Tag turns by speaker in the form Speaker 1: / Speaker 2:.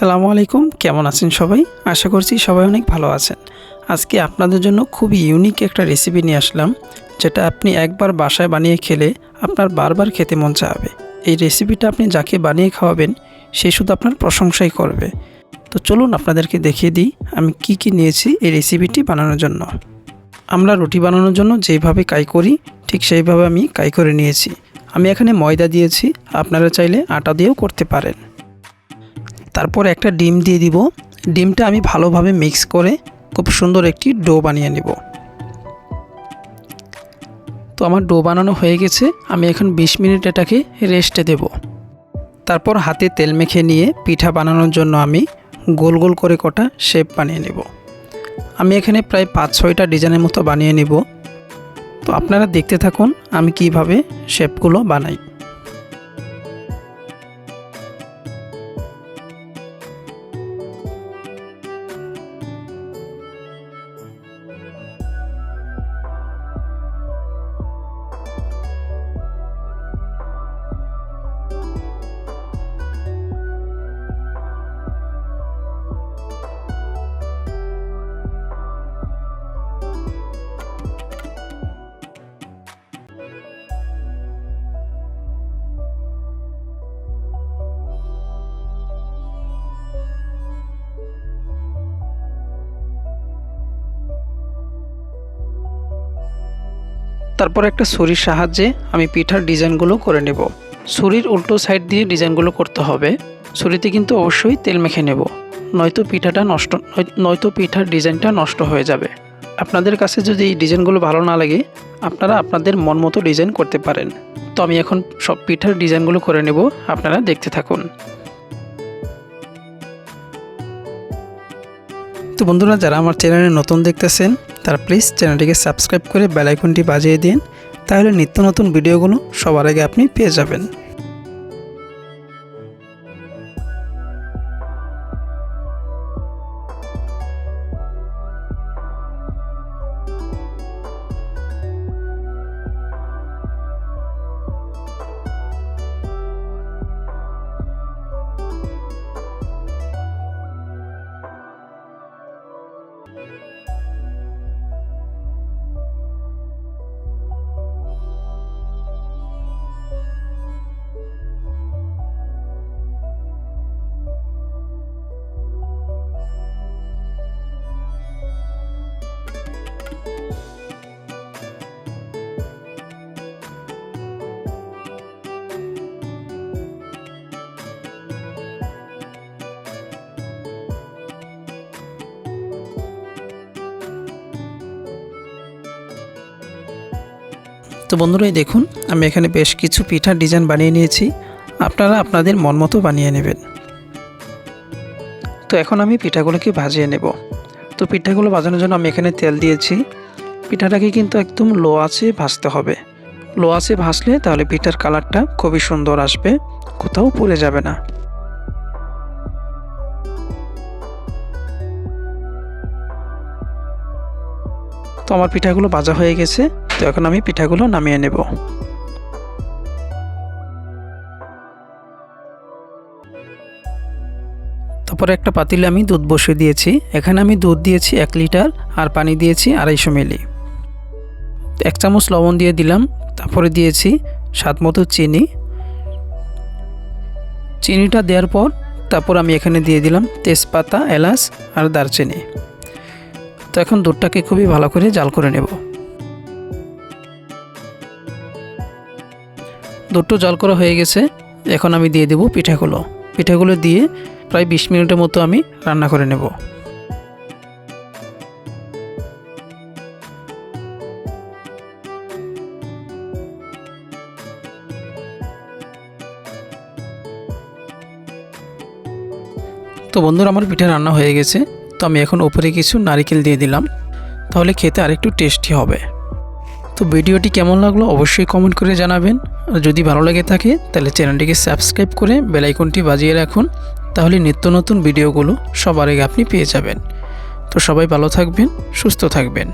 Speaker 1: আসসালামু আলাইকুম, কেমন আছেন সবাই? আশা করছি সবাই অনেক ভালো আছেন। আজকে আপনাদের জন্য খুবই ইউনিক একটা রেসিপি নিয়ে আসলাম, যেটা আপনি একবার বাসায় বানিয়ে খেলে আপনার বারবার খেতে মন চাইবে। এই রেসিপিটা আপনি যাকে বানিয়ে খাওয়াবেন সে শুধু আপনার প্রশংসাই করবে। তো চলুন আপনাদেরকে দেখিয়ে দিই আমি কি নিয়েছি এই রেসিপিটি বানানোর জন্য। আমরা রুটি বানানোর জন্য যেভাবে কাই করি ঠিক সেইভাবে আমি কাই করে নিয়েছি। আমি এখানে ময়দা দিয়েছি, আপনারা চাইলে আটা দিয়েও করতে পারেন। তারপর একটা ডিম দিয়ে দিব। ডিমটা আমি ভালোভাবে মিক্স করে খুব সুন্দর একটি ডো বানিয়ে নেব। তো আমার ডো বানানো হয়ে গেছে, আমি এখন 20 মিনিট এটাকে রেস্টে দেব। তারপর হাতে তেল মেখে নিয়ে পিঠা বানানোর জন্য আমি গোল গোল করে কটা শেপ বানিয়ে নেব। আমি এখানে প্রায় 5-6টা ডিজাইনের মতো বানিয়ে নেব। তো আপনারা দেখতে থাকুন আমি কিভাবে শেপগুলো বানাই। তারপর একটা ছুরির সাহায্যে আমি পিঠার ডিজাইনগুলো করে নেব। ছুরির উল্টো সাইড দিয়ে ডিজাইনগুলো করতে হবে। ছুরিতে কিন্তু অবশ্যই তেল মেখে নেব, নয়তো পিঠার ডিজাইনটা নষ্ট হয়ে যাবে। আপনাদের কাছে যদি এই ডিজাইনগুলো ভালো না লাগে আপনারা আপনাদের মন মতো ডিজাইন করতে পারেন। তো আমি এখন সব পিঠার ডিজাইনগুলো করে নেব, আপনারা দেখতে থাকুন। তো বন্ধুরা, যারা আমার চ্যানেলে নতুন দেখতেছেন তারা প্লিজ চ্যানেলটিকে সাবস্ক্রাইব করে বেল আইকনটি বাজিয়ে দিন, তাহলে নিত্য নতুন ভিডিওগুলো সবার আগে আপনি পেয়ে যাবেন। তো বন্ধুরা, দেখুন আমি এখানে বেশ কিছু পিঠার ডিজাইন বানিয়ে নিয়েছি, আপনারা আপনাদের মন মতো বানিয়ে নেবেন। তো এখন আমি পিঠাগুলোকে ভাজিয়ে নেব। তো পিঠাগুলো ভাজানোর জন্য আমি এখানে তেল দিয়েছি। পিঠাটাকে কিন্তু একদম লো আঁচে ভাজতে হবে। লো আঁচে ভাজলে তাহলে পিঠার কালারটা খুবই সুন্দর আসবে, কোথাও পুড়ে যাবে না। তো আমার পিঠাগুলো ভাজা হয়ে গেছে, তো এখন আমি পিঠাগুলো নামিয়ে নেব। তারপরে একটা পাতিলে আমি দুধ বসিয়ে দিয়েছি। এখানে আমি দুধ দিয়েছি 1 লিটার আর পানি দিয়েছি 250 মিলি। 1 চামচ লবণ দিয়ে দিলাম, তারপরে দিয়েছি স্বাদ মতো চিনি। চিনিটা দেওয়ার পর তারপর আমি এখানে দিয়ে দিলাম তেজপাতা, এলাচ আর দারচিনি। তো এখন দুধটাকে খুবই ভালো করে জাল করে নেব। দুধটা জাল করা হয়ে গেছে, এখন আমি দিয়ে দেব পিঠাগুলো দিয়ে প্রায় 20 মিনিটের মতো আমি রান্না করে নেব। তো বন্ধুরা, আমার পিঠা রান্না হয়ে গেছে। তো আমি এখন উপরে কিছু নারকেল দিয়ে দিলাম, তাহলে খেতে আরেকটু টেস্টি হবে। তো ভিডিওটি কেমন লাগলো অবশ্যই কমেন্ট করে জানাবেন। আর যদি ভালো লেগে থাকে তাহলে চ্যানেলটিকে সাবস্ক্রাইব করে বেল আইকনটি বাজিয়ে রাখুন, তাহলে নিত্য নতুন ভিডিওগুলো সবার আগে আপনি পেয়ে যাবেন। তো সবাই ভালো থাকবেন, সুস্থ থাকবেন।